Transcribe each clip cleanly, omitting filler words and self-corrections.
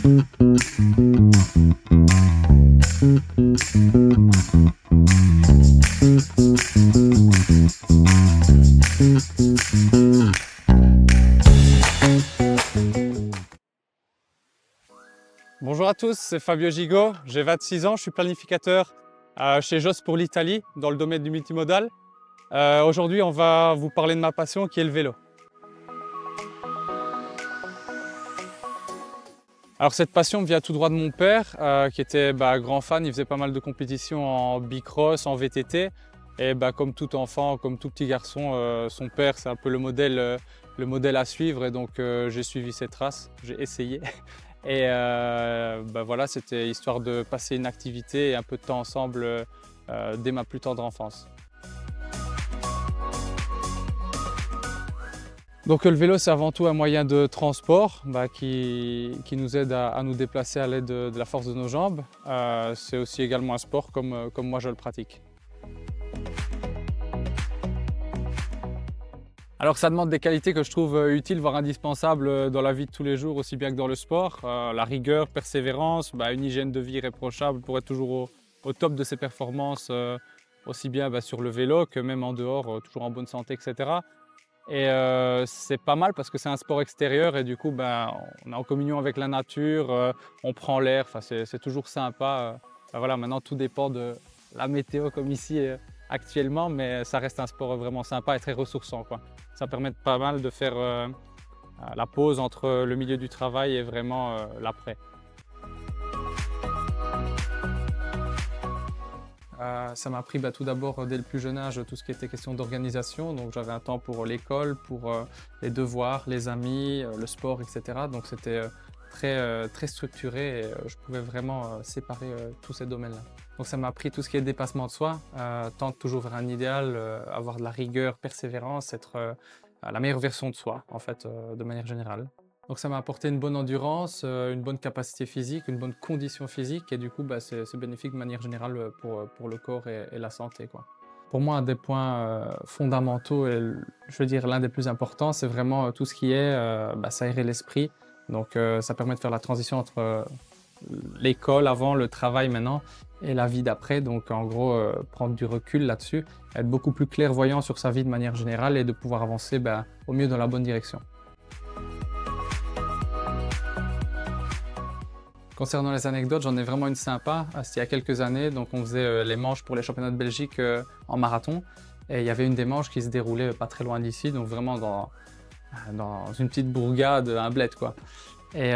Bonjour à tous, c'est Fabio Gigot, j'ai 26 ans, je suis planificateur chez Jost pour l'Italie dans le domaine du multimodal. Aujourd'hui, on va vous parler de ma passion qui est le vélo. Alors cette passion me vient tout droit de mon père qui était grand fan, il faisait pas mal de compétitions en bicross, en VTT. Et comme tout enfant, comme tout petit garçon, son père c'est un peu le modèle à suivre et donc j'ai suivi ses traces, j'ai essayé. Et voilà, c'était histoire de passer une activité et un peu de temps ensemble dès ma plus tendre enfance. Donc le vélo, c'est avant tout un moyen de transport qui nous aide à nous déplacer à l'aide de la force de nos jambes. C'est aussi également un sport comme moi je le pratique. Alors ça demande des qualités que je trouve utiles, voire indispensables dans la vie de tous les jours, aussi bien que dans le sport. La rigueur, persévérance, une hygiène de vie irréprochable pour être toujours au top de ses performances, aussi bien sur le vélo que même en dehors, toujours en bonne santé, etc. Et c'est pas mal parce que c'est un sport extérieur et du coup on est en communion avec la nature, on prend l'air, c'est toujours sympa. Voilà, maintenant tout dépend de la météo comme ici actuellement, mais ça reste un sport vraiment sympa et très ressourçant, quoi. Ça permet pas mal de faire la pause entre le milieu du travail et vraiment l'après. Ça m'a appris tout d'abord dès le plus jeune âge tout ce qui était question d'organisation. Donc j'avais un temps pour l'école, pour les devoirs, les amis, le sport, etc. Donc c'était très structuré et je pouvais vraiment séparer tous ces domaines-là. Donc ça m'a appris tout ce qui est dépassement de soi, tendre toujours vers un idéal, avoir de la rigueur, persévérance, être la meilleure version de soi en fait, de manière générale. Donc ça m'a apporté une bonne endurance, une bonne capacité physique, une bonne condition physique et du coup c'est bénéfique de manière générale pour le corps et la santé, quoi. Pour moi, un des points fondamentaux et je veux dire l'un des plus importants, c'est vraiment tout ce qui est s'aérer l'esprit. Donc ça permet de faire la transition entre l'école avant, le travail maintenant et la vie d'après. Donc en gros, prendre du recul là-dessus, être beaucoup plus clairvoyant sur sa vie de manière générale et de pouvoir avancer au mieux dans la bonne direction. Concernant les anecdotes, j'en ai vraiment une sympa. C'était il y a quelques années, donc on faisait les manches pour les championnats de Belgique en marathon. Et il y avait une des manches qui se déroulait pas très loin d'ici, donc vraiment dans une petite bourgade, un bled, quoi. Et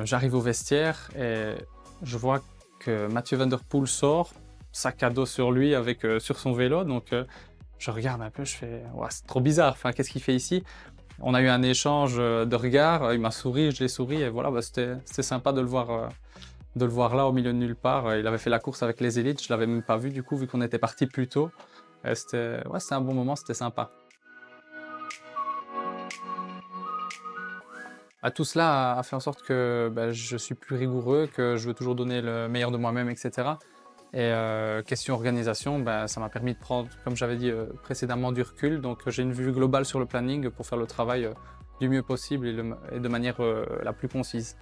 j'arrive au vestiaire et je vois que Mathieu Van Der Poel sort, sac à dos sur lui sur son vélo. Donc je regarde un peu, je fais ouais, c'est trop bizarre, enfin, qu'est-ce qu'il fait ici? On a eu un échange de regards, il m'a souri, je l'ai souri et voilà, c'était sympa de le voir là au milieu de nulle part. Il avait fait la course avec les élites, je ne l'avais même pas vu du coup, vu qu'on était parti plus tôt. C'était un bon moment, c'était sympa. Tout cela a fait en sorte que je suis plus rigoureux, que je veux toujours donner le meilleur de moi-même, etc. Et question organisation, ça m'a permis de prendre, comme j'avais dit précédemment, du recul. Donc j'ai une vue globale sur le planning pour faire le travail du mieux possible et de manière la plus concise.